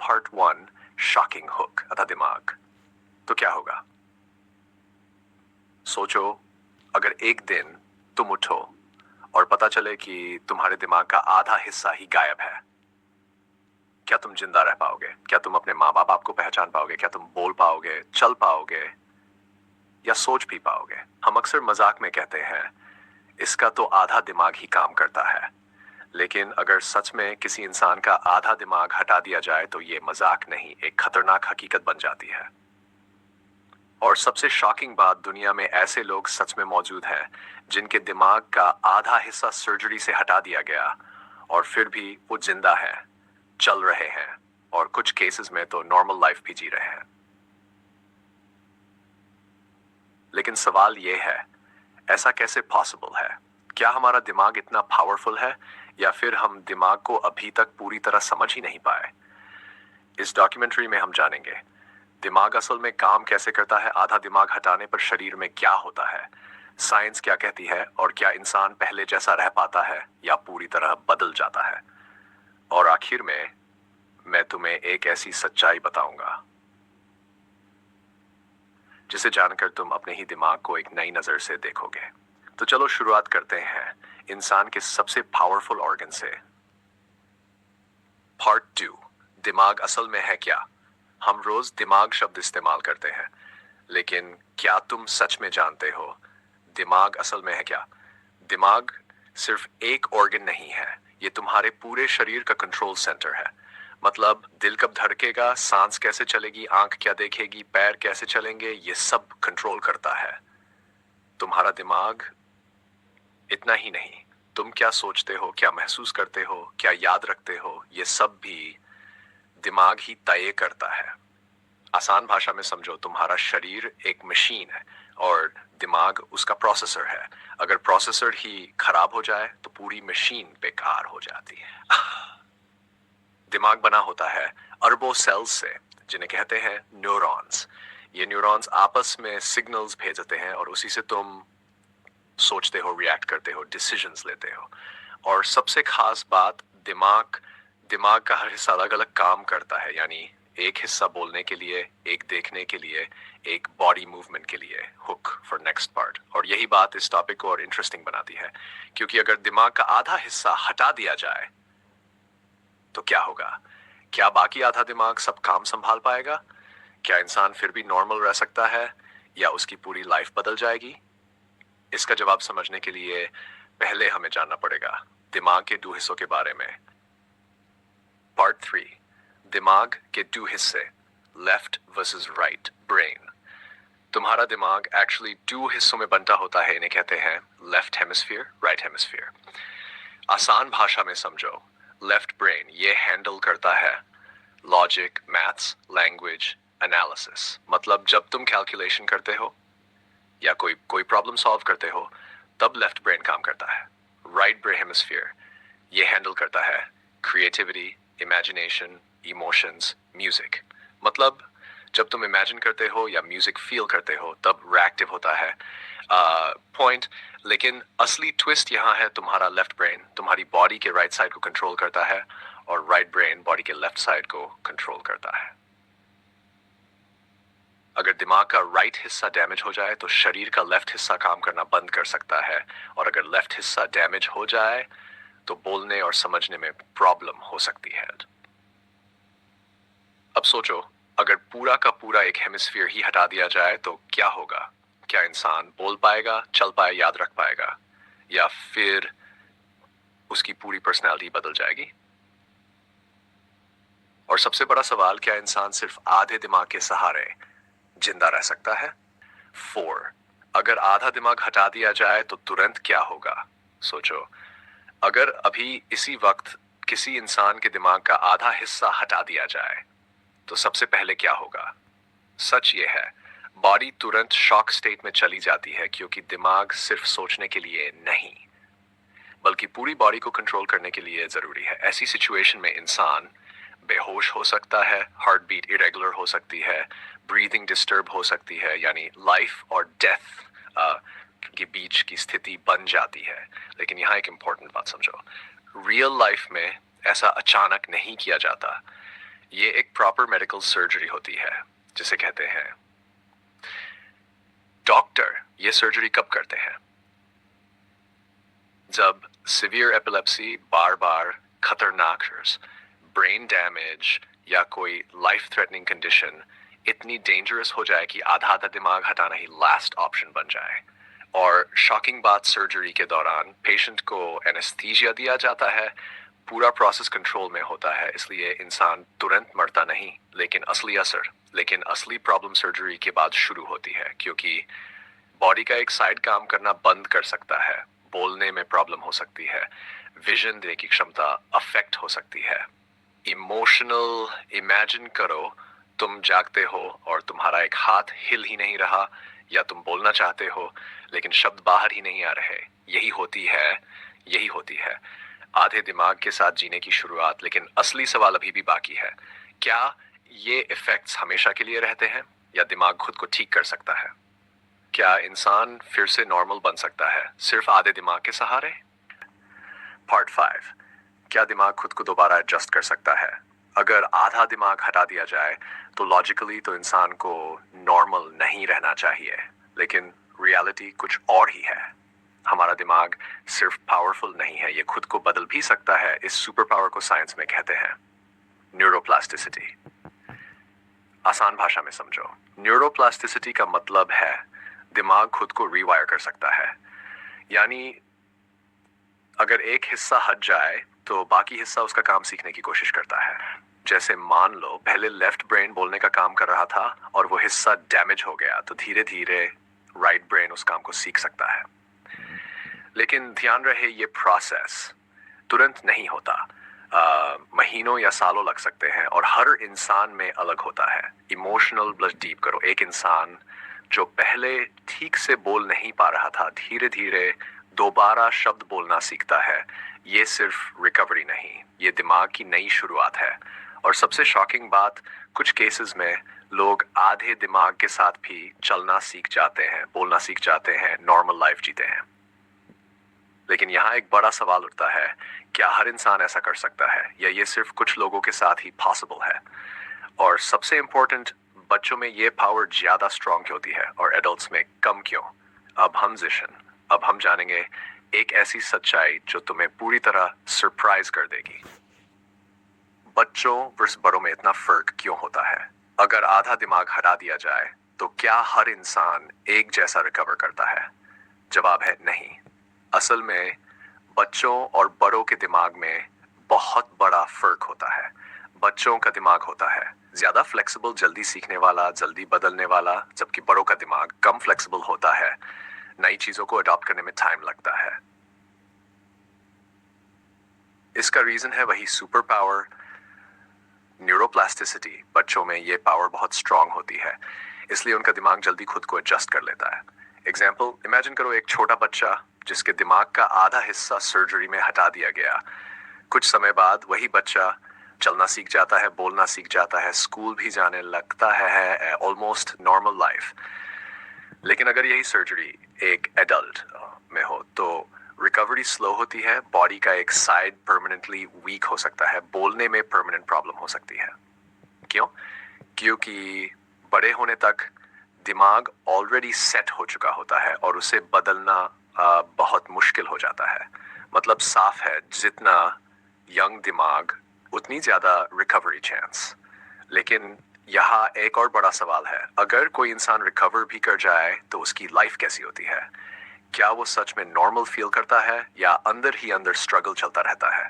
Part 1 shocking hook अथा दिमाग। तो क्या होगा? सोचो, अगर एक दिन तुम उठो और पता चले कि तुम्हारे दिमाग का आधा हिस्सा ही गायब है। क्या तुम जिंदा रह पाओगे? क्या तुम अपने माँ बाप को पहचान पाओगे? क्या तुम बोल पाओगे, चल पाओगे या सोच भी पाओगे? हम अक्सर मजाक में कहते हैं इसका तो आधा दिमाग ही काम करता है, लेकिन अगर सच में किसी इंसान का आधा दिमाग हटा दिया जाए तो ये मजाक नहीं, एक खतरनाक हकीकत बन जाती है। और सबसे शॉकिंग बात, दुनिया में ऐसे लोग सच में मौजूद हैं जिनके दिमाग का आधा हिस्सा सर्जरी से हटा दिया गया और फिर भी वो जिंदा है, चल रहे हैं और कुछ केसेस में तो नॉर्मल लाइफ भी जी रहे हैं। लेकिन सवाल ये है, ऐसा कैसे पॉसिबल है? क्या हमारा दिमाग इतना पावरफुल है या फिर हम दिमाग को अभी तक पूरी तरह समझ ही नहीं पाए? इस डॉक्यूमेंट्री में हम जानेंगे दिमाग असल में काम कैसे करता है, आधा दिमाग हटाने पर शरीर में क्या होता है, साइंस क्या कहती है और क्या इंसान पहले जैसा रह पाता है या पूरी तरह बदल जाता है। और आखिर में मैं तुम्हें एक ऐसी सच्चाई बताऊंगा जिसे जानकर तुम अपने ही दिमाग को एक नई नजर से देखोगे। तो चलो शुरुआत करते हैं इंसान के सबसे पावरफुल ऑर्गन से। पार्ट 2, दिमाग असल में है क्या? हम रोज दिमाग शब्द इस्तेमाल करते हैं, लेकिन क्या तुम सच में जानते हो दिमाग असल में है क्या? दिमाग सिर्फ एक ऑर्गन नहीं है, ये तुम्हारे पूरे शरीर का कंट्रोल सेंटर है। मतलब दिल कब धड़केगा, सांस कैसे चलेगी, आंख क्या देखेगी, पैर कैसे चलेंगे, ये सब कंट्रोल करता है तुम्हारा दिमाग। इतना ही नहीं, तुम क्या सोचते हो, क्या महसूस करते हो, क्या याद रखते हो, ये सब भी दिमाग ही तय करता है। आसान भाषा में समझो, तुम्हारा शरीर एक मशीन है और दिमाग उसका प्रोसेसर है। अगर प्रोसेसर ही खराब हो जाए तो पूरी मशीन बेकार हो जाती है। दिमाग बना होता है अरबों सेल्स से, जिन्हें कहते हैं न्यूरॉन्स। ये न्यूरॉन्स आपस में सिग्नल्स भेजते हैं और उसी से तुम सोचते हो, रिएक्ट करते हो, डिसीजंस लेते हो। और सबसे खास बात, दिमाग दिमाग का हर हिस्सा अलग अलग काम करता है। यानी एक हिस्सा बोलने के लिए, एक देखने के लिए, एक बॉडी मूवमेंट के लिए, हुक फॉर नेक्स्ट पार्ट। और यही बात इस टॉपिक को और इंटरेस्टिंग बनाती है, क्योंकि अगर दिमाग का आधा हिस्सा हटा दिया जाए तो क्या होगा? क्या बाकी आधा दिमाग सब काम संभाल पाएगा? क्या इंसान फिर भी नॉर्मल रह सकता है या उसकी पूरी लाइफ बदल जाएगी? इसका जवाब समझने के लिए पहले हमें जानना पड़ेगा दिमाग के 2 हिस्सों के बारे में। पार्ट 3, दिमाग के 2 हिस्से, लेफ्ट वर्सेस राइट ब्रेन। तुम्हारा दिमाग एक्चुअली 2 हिस्सों में बंटा होता है, इन्हें कहते हैं लेफ्ट हेमिस्फीयर, राइट हेमिस्फीयर। आसान भाषा में समझो, लेफ्ट ब्रेन ये हैंडल करता है लॉजिक, मैथ्स, लैंग्वेज, एनालिसिस। मतलब जब तुम कैलकुलेशन करते हो या कोई प्रॉब्लम सॉल्व करते हो, तब लेफ्ट ब्रेन काम करता है। राइट ब्रेन हेमिस्फीयर ये हैंडल करता है क्रिएटिविटी, इमेजिनेशन, इमोशंस, म्यूजिक। मतलब जब तुम इमेजिन करते हो या म्यूजिक फील करते हो तब रिएक्टिव होता है पॉइंट। लेकिन असली ट्विस्ट यहाँ है, तुम्हारा लेफ्ट ब्रेन तुम्हारी बॉडी के राइट साइड को कंट्रोल करता है और राइट ब्रेन बॉडी के लेफ्ट साइड को कंट्रोल करता है। अगर दिमाग का राइट हिस्सा डैमेज हो जाए तो शरीर का लेफ्ट हिस्सा काम करना बंद कर सकता है, और अगर लेफ्ट हिस्सा डैमेज हो जाए तो बोलने और समझने में प्रॉब्लम हो सकती है। अब सोचो, अगर पूरा का पूरा एक हेमिस्फीयर ही हटा दिया जाए तो क्या होगा? क्या इंसान बोल पाएगा, चल पाए, याद रख पाएगा, या फिर उसकी पूरी पर्सनैलिटी बदल जाएगी? और सबसे बड़ा सवाल, क्या इंसान सिर्फ आधे दिमाग के सहारे जिंदा रह सकता है? 4, अगर आधा दिमाग हटा दिया जाए तो तुरंत क्या होगा? सोचो, अगर अभी इसी वक्त किसी इंसान के दिमाग का आधा हिस्सा हटा दिया जाए तो सबसे पहले क्या होगा? सच ये है, बॉडी तुरंत शॉक स्टेट में चली जाती है, क्योंकि दिमाग सिर्फ सोचने के लिए नहीं बल्कि पूरी बॉडी को कंट्रोल करने के लिए जरूरी है। ऐसी सिचुएशन में इंसान बेहोश हो सकता है, हार्ट बीट इरेगुलर हो सकती है, ब्रीदिंग डिस्टर्ब हो सकती है, यानी लाइफ और डेथ के बीच की स्थिति बन जाती है। लेकिन यहाँ एक इंपॉर्टेंट बात समझो, रियल लाइफ में ऐसा अचानक नहीं किया जाता। ये एक प्रॉपर मेडिकल सर्जरी होती है जिसे कहते हैं। डॉक्टर ये सर्जरी कब करते हैं? जब सिवियर एपिलेप्सी, बार बार खतरनाक ब्रेन डैमेज या कोई लाइफ थ्रेटनिंग कंडीशन इतनी डेंजरस हो जाए कि आधा आधा दिमाग हटाना ही लास्ट ऑप्शन बन जाए। और शॉकिंग बात, सर्जरी के दौरान पेशेंट को एनेस्थीसिया दिया जाता है, पूरा प्रोसेस कंट्रोल में होता है, इसलिए इंसान तुरंत मरता नहीं। लेकिन असली प्रॉब्लम सर्जरी के बाद शुरू होती है, क्योंकि बॉडी का एक साइड काम करना बंद कर सकता है, बोलने में प्रॉब्लम हो सकती है, विजन देने की क्षमता अफेक्ट हो सकती है। इमोशनल, इमेजिन करो तुम जागते हो और तुम्हारा एक हाथ हिल ही नहीं रहा, या तुम बोलना चाहते हो लेकिन शब्द बाहर ही नहीं आ रहे। यही होती है आधे दिमाग के साथ जीने की शुरुआत। लेकिन असली सवाल अभी भी बाकी है, क्या ये इफेक्ट्स हमेशा के लिए रहते हैं या दिमाग खुद को ठीक कर सकता है? क्या इंसान फिर से नॉर्मल बन सकता है सिर्फ आधे दिमाग के सहारे? पार्ट 5, क्या दिमाग खुद को दोबारा एडजस्ट कर सकता है? अगर आधा दिमाग हटा दिया जाए तो लॉजिकली तो इंसान को नॉर्मल नहीं रहना चाहिए, लेकिन रियलिटी कुछ और ही है। हमारा दिमाग सिर्फ पावरफुल नहीं है, ये खुद को बदल भी सकता है। इस सुपर पावर को साइंस में कहते हैं न्यूरोप्लास्टिसिटी। आसान भाषा में समझो, न्यूरोप्लास्टिसिटी का मतलब है दिमाग खुद को रीवायर कर सकता है। यानी अगर एक हिस्सा हट जाए तो बाकी हिस्सा उसका काम सीखने की कोशिश करता है। जैसे मान लो पहले लेफ्ट ब्रेन बोलने का काम कर रहा था और वो हिस्सा डैमेज हो गया, तो धीरे धीरे राइट ब्रेन उस काम को सीख सकता है। लेकिन ध्यान रहे, ये प्रोसेस तुरंत नहीं होता, महीनों या सालों लग सकते हैं और हर इंसान में अलग होता है। इमोशनल ब्लड डीप करो, एक इंसान जो पहले ठीक से बोल नहीं पा रहा था धीरे धीरे दोबारा शब्द बोलना सीखता है। ये सिर्फ रिकवरी नहीं, ये दिमाग की नई शुरुआत है। और सबसे शॉकिंग बात, कुछ केसेस में लोग आधे दिमाग के साथ भी चलना सीख जाते हैं, बोलना सीख जाते हैं, नॉर्मल लाइफ जीते हैं। लेकिन यहाँ एक बड़ा सवाल उठता है, क्या हर इंसान ऐसा कर सकता है या ये सिर्फ कुछ लोगों के साथ ही पॉसिबल है? और सबसे इम्पोर्टेंट, बच्चों में ये पावर ज्यादा स्ट्रांग होती है और एडल्ट्स में कम क्यों? अब हम जानेंगे एक ऐसी सच्चाई जो तुम्हें पूरी तरह सरप्राइज कर देगी। बच्चों वर्सेस बड़ों में इतना फर्क क्यों होता है? अगर आधा दिमाग हटा दिया जाए तो क्या हर इंसान एक जैसा रिकवर करता है? जवाब है नहीं। असल में बच्चों और बड़ों के दिमाग में बहुत बड़ा फर्क होता है। बच्चों का दिमाग होता है ज्यादा फ्लेक्सिबल, जल्दी सीखने वाला, जल्दी बदलने वाला, जबकि बड़ों का दिमाग कम फ्लेक्सिबल होता है, नई चीजों को अडॉप्ट करने में टाइम लगता है। इसका रीजन है वही सुपर पावर, न्यूरोप्लास्टिसिटी। बच्चों में ये पावर बहुत स्ट्रांग होती है, इसलिए उनका दिमाग जल्दी खुद को एडजस्ट कर लेता है। एग्जाम्पल, इमेजिन करो एक छोटा बच्चा जिसके दिमाग का आधा हिस्सा सर्जरी में हटा दिया गया। कुछ समय बाद वही बच्चा चलना सीख जाता है, बोलना सीख जाता है, स्कूल भी जाने लगता है, ऑलमोस्ट नॉर्मल लाइफ। लेकिन अगर यही सर्जरी एक एडल्ट में हो तो रिकवरी स्लो होती है, बॉडी का एक साइड परमानेंटली वीक हो सकता है, बोलने में परमानेंट प्रॉब्लम हो सकती है। क्यों? क्योंकि बड़े होने तक दिमाग ऑलरेडी सेट हो चुका होता है और उसे बदलना बहुत मुश्किल हो जाता है। मतलब साफ है, जितना यंग दिमाग उतनी ज्यादा रिकवरी चांस। लेकिन यहाँ एक और बड़ा सवाल है, अगर कोई इंसान रिकवर भी कर जाए तो उसकी लाइफ कैसी होती है? क्या वो सच में नॉर्मल फील करता है या अंदर ही अंदर स्ट्रगल चलता रहता है?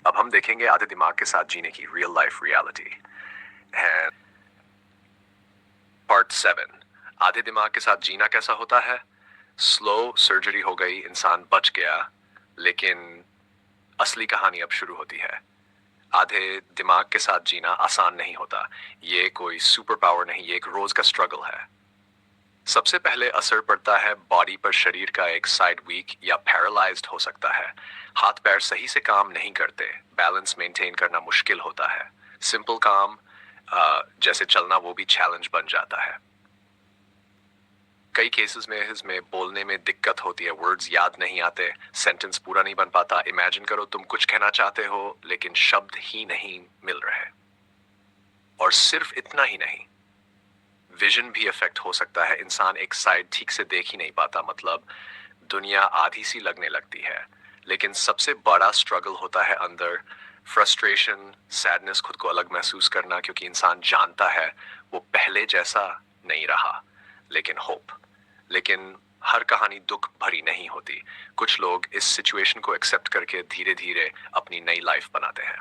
अब हम देखेंगे आधे दिमाग के साथ जीने की रियल लाइफ रियलिटी। पार्ट 7, आधे दिमाग के साथ जीना कैसा होता है? स्लो सर्जरी हो गई, इंसान बच गया, लेकिन असली कहानी अब शुरू होती है। आधे दिमाग के साथ जीना आसान नहीं होता, ये कोई सुपर पावर नहीं, ये एक रोज का स्ट्रगल है। सबसे पहले असर पड़ता है बॉडी पर, शरीर का एक साइड वीक या पैरालाइज्ड हो सकता है, हाथ पैर सही से काम नहीं करते, बैलेंस मेंटेन करना मुश्किल होता है, सिंपल काम जैसे चलना वो भी चैलेंज बन जाता है। कई केसेस में इसमें बोलने में दिक्कत होती है, वर्ड्स याद नहीं आते, सेंटेंस पूरा नहीं बन पाता। इमेजिन करो तुम कुछ कहना चाहते हो लेकिन शब्द ही नहीं मिल रहे। और सिर्फ इतना ही नहीं, विजन भी इफेक्ट हो सकता है। इंसान एक साइड ठीक से देख ही नहीं पाता, मतलब दुनिया आधी सी लगने लगती है। लेकिन सबसे बड़ा स्ट्रगल होता है अंदर, फ्रस्ट्रेशन, सैडनेस, खुद को अलग महसूस करना, क्योंकि इंसान जानता है वो पहले जैसा नहीं रहा। लेकिन होप, लेकिन हर कहानी दुख भरी नहीं होती। कुछ लोग इस सिचुएशन को एक्सेप्ट करके धीरे धीरे अपनी नई लाइफ बनाते हैं।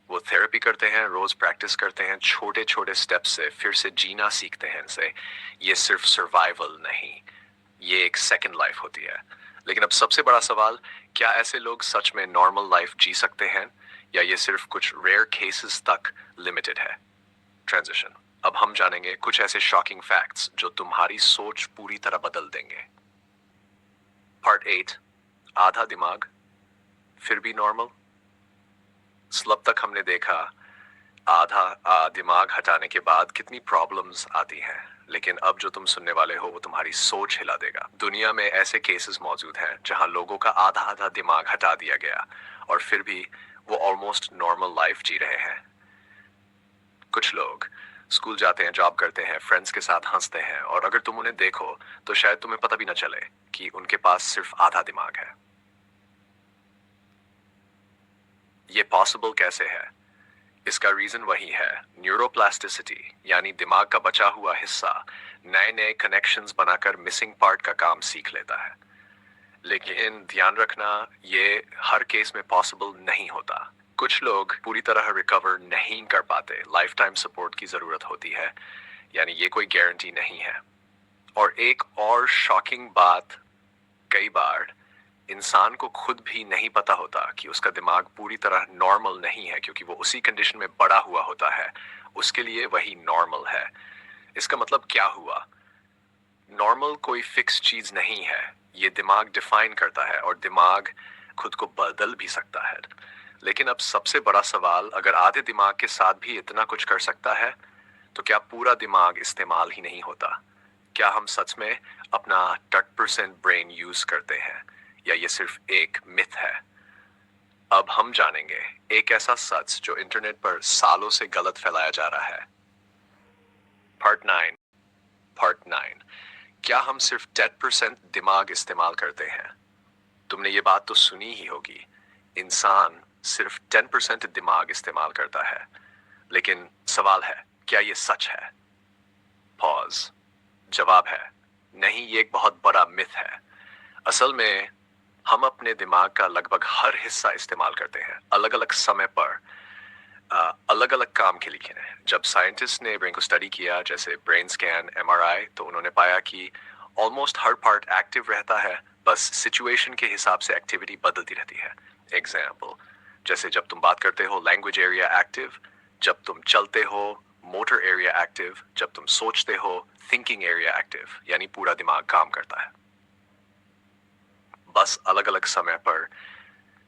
वो थेरेपी करते हैं, रोज प्रैक्टिस करते हैं, छोटे छोटे स्टेप्स से फिर से जीना सीखते हैं इनसे। ये सिर्फ सर्वाइवल नहीं, ये एक सेकंड लाइफ होती है। लेकिन अब सबसे बड़ा सवाल, क्या ऐसे लोग सच में नॉर्मल लाइफ जी सकते हैं, या ये सिर्फ कुछ रेयर केसेस तक लिमिटेड है? ट्रांजिशन। अब हम जानेंगे कुछ ऐसे शॉकिंग फैक्ट्स जो तुम्हारी सोच पूरी तरह बदल देंगे। पार्ट 8, आधा दिमाग फिर भी नॉर्मल। अब तक हमने देखा आधा दिमाग हटाने के बाद कितनी प्रॉब्लम्स आती हैं, लेकिन अब जो तुम सुनने वाले हो वो तुम्हारी सोच हिला देगा। दुनिया में ऐसे केसेस मौजूद हैं जहां लोगों का आधा आधा दिमाग हटा दिया गया और फिर भी वो ऑलमोस्ट नॉर्मल लाइफ जी रहे हैं। कुछ लोग स्कूल जाते हैं, जॉब करते हैं, फ्रेंड्स के साथ हंसते हैं, और अगर तुम उन्हें देखो तो शायद तुम्हें पता भी ना चले कि उनके पास सिर्फ आधा दिमाग है। ये पॉसिबल कैसे है? इसका रीजन वही है, न्यूरोप्लास्टिसिटी, यानी दिमाग का बचा हुआ हिस्सा नए नए कनेक्शंस बनाकर मिसिंग पार्ट का काम सीख लेता है। लेकिन ध्यान रखना, ये हर केस में पॉसिबल नहीं होता। कुछ लोग पूरी तरह रिकवर नहीं कर पाते, लाइफ टाइम सपोर्ट की जरूरत होती है, यानी ये कोई गारंटी नहीं है। और एक और शॉकिंग बात, कई बार इंसान को खुद भी नहीं पता होता कि उसका दिमाग पूरी तरह नॉर्मल नहीं है, क्योंकि वो उसी कंडीशन में बड़ा हुआ होता है, उसके लिए वही नॉर्मल है। इसका मतलब क्या हुआ? नॉर्मल कोई फिक्स चीज नहीं है, ये दिमाग डिफाइन करता है, और दिमाग खुद को बदल भी सकता है। लेकिन अब सबसे बड़ा सवाल, अगर आधे दिमाग के साथ भी इतना कुछ कर सकता है, तो क्या पूरा दिमाग इस्तेमाल ही नहीं होता? क्या हम सच में अपना 10% ब्रेन यूज करते हैं, या ये सिर्फ एक मिथ है? अब हम जानेंगे एक ऐसा सच जो इंटरनेट पर सालों से गलत फैलाया जा रहा है। पार्ट 9, क्या हम सिर्फ 10% दिमाग इस्तेमाल करते हैं? तुमने ये बात तो सुनी ही होगी, इंसान सिर्फ 10% दिमाग इस्तेमाल करता है। लेकिन सवाल है, क्या ये सच है? पॉज। जवाब है नहीं, ये एक बहुत बड़ा मिथ है। असल में हम अपने दिमाग का लगभग हर हिस्सा इस्तेमाल करते हैं, अलग अलग समय पर, अलग अलग काम के लिए। जब साइंटिस्ट ने ब्रेन को स्टडी किया, जैसे ब्रेन स्कैन, एमआरआई, तो उन्होंने पाया कि ऑलमोस्ट हर पार्ट एक्टिव रहता है, बस सिचुएशन के हिसाब से एक्टिविटी बदलती रहती है। एग्जाम्पल, जैसे जब तुम बात करते हो, लैंग्वेज एरिया एक्टिव; जब तुम चलते हो, मोटर एरिया एक्टिव; जब तुम सोचते हो, थिंकिंग एरिया एक्टिव, यानी पूरा दिमाग काम करता है, बस अलग अलग समय पर।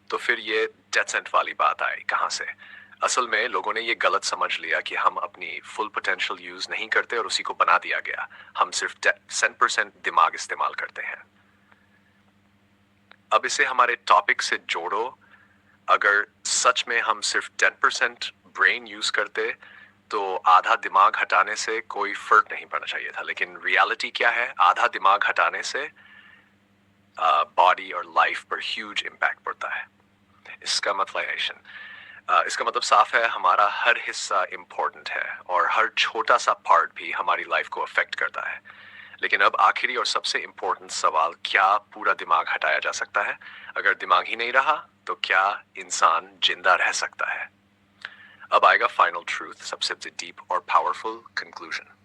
तो फिर ये डेथ सेंट वाली बात आई कहां से? असल में लोगों ने ये गलत समझ लिया कि हम अपनी फुल पोटेंशियल यूज नहीं करते और उसी को बना दिया गया। हम सिर्फ 10% दिमाग इस्तेमाल करते हैं। अब इसे हमारे टॉपिक से जोड़ो। अगर सच में हम सिर्फ 10% ब्रेन यूज करते तो आधा दिमाग हटाने से कोई फर्क नहीं पड़ना चाहिए था। लेकिन रियलिटी क्या है? आधा दिमाग हटाने से बॉडी और लाइफ पर ह्यूज इम्पैक्ट पड़ता है। इसका मतलब साफ है, हमारा हर हिस्सा इम्पोर्टेंट है और हर छोटा सा पार्ट भी हमारी लाइफ को अफेक्ट करता है। लेकिन अब आखिरी और सबसे इम्पोर्टेंट सवाल, क्या पूरा दिमाग हटाया जा सकता है? अगर दिमाग ही नहीं रहा तो क्या इंसान जिंदा रह सकता है? अब आएगा फाइनल ट्रूथ, सबसे डीप और पावरफुल कंक्लूजन।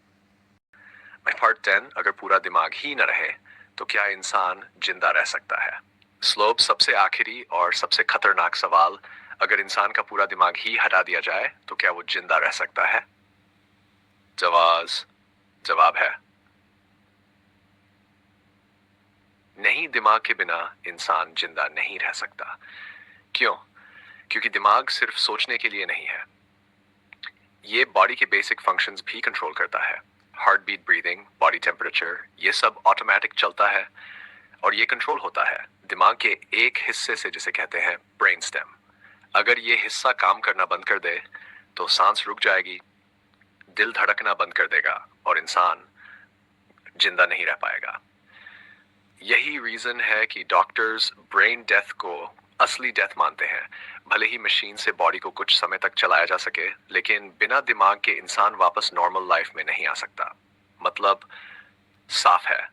पार्ट 10, अगर पूरा दिमाग ही न रहे तो क्या इंसान जिंदा रह सकता है? स्लोप, सबसे आखिरी और सबसे खतरनाक सवाल, अगर इंसान का पूरा दिमाग ही हटा दिया जाए तो क्या वो जिंदा रह सकता है? जवाब है नहीं, दिमाग के बिना इंसान जिंदा नहीं रह सकता। क्यों? क्योंकि दिमाग सिर्फ सोचने के लिए नहीं है, ये बॉडी के बेसिक फंक्शंस भी कंट्रोल करता है। Heart beat, breathing, body temperature, ये सब ऑटोमेटिक चलता है, और ये कंट्रोल होता है दिमाग के एक हिस्से से, जिसे कहते हैं ब्रेन स्टेम। अगर ये हिस्सा काम करना बंद कर दे तो सांस रुक जाएगी, दिल धड़कना बंद कर देगा और इंसान जिंदा नहीं रह पाएगा। यही रीजन है कि डॉक्टर्स ब्रेन डेथ को असली डेथ मानते हैं। भले ही मशीन से बॉडी को कुछ समय तक चलाया जा सके, लेकिन बिना दिमाग के इंसान वापस नॉर्मल लाइफ में नहीं आ सकता। मतलब साफ है,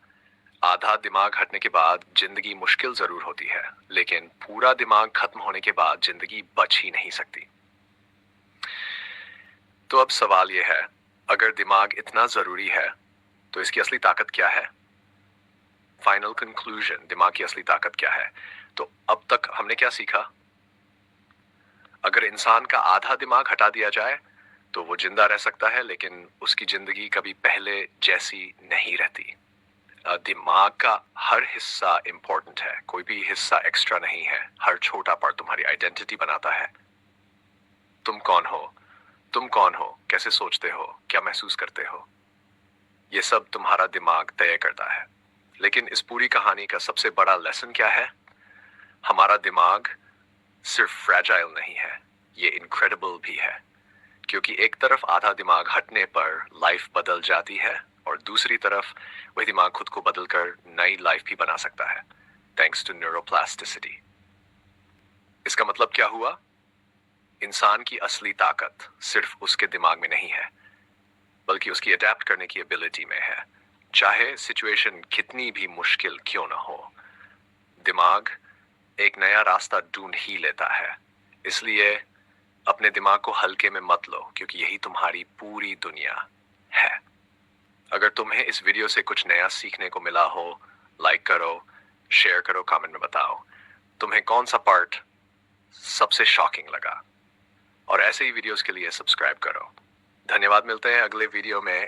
आधा दिमाग हटने के बाद जिंदगी मुश्किल जरूर होती है, लेकिन पूरा दिमाग खत्म होने के बाद जिंदगी बच ही नहीं सकती। तो अब सवाल यह है, अगर दिमाग इतना जरूरी है तो इसकी असली ताकत क्या है? फाइनल कंक्लूजन, दिमाग की असली ताकत क्या है? तो अब तक हमने क्या सीखा? अगर इंसान का आधा दिमाग हटा दिया जाए तो वो जिंदा रह सकता है, लेकिन उसकी जिंदगी कभी पहले जैसी नहीं रहती। दिमाग का हर हिस्सा इंपॉर्टेंट है, कोई भी हिस्सा एक्स्ट्रा नहीं है। हर छोटा पार्ट तुम्हारी आइडेंटिटी बनाता है। तुम कौन हो, तुम कौन हो, कैसे सोचते हो, क्या महसूस करते हो, ये सब तुम्हारा दिमाग तय करता है। लेकिन इस पूरी कहानी का सबसे बड़ा लेसन क्या है? हमारा दिमाग सिर्फ फ्रैजाइल नहीं है, ये इनक्रेडिबल भी है। क्योंकि एक तरफ आधा दिमाग हटने पर लाइफ बदल जाती है और दूसरी तरफ वही दिमाग खुद को बदलकर नई लाइफ भी बना सकता है, थैंक्स टू न्यूरोप्लास्टिसिटी। इसका मतलब क्या हुआ? इंसान की असली ताकत सिर्फ उसके दिमाग में नहीं है, बल्कि उसकी अडेप्ट करने की एबिलिटी में है। चाहे सिचुएशन कितनी भी मुश्किल क्यों ना हो, दिमाग एक नया रास्ता ढूंढ ही लेता है। इसलिए अपने दिमाग को हल्के में मत लो, क्योंकि यही तुम्हारी पूरी दुनिया है। अगर तुम्हें इस वीडियो से कुछ नया सीखने को मिला हो, लाइक करो, शेयर करो, कमेंट में बताओ तुम्हें कौन सा पार्ट सबसे शॉकिंग लगा। और ऐसे ही वीडियोस के लिए सब्सक्राइब करो। धन्यवाद, मिलते हैं अगले वीडियो में।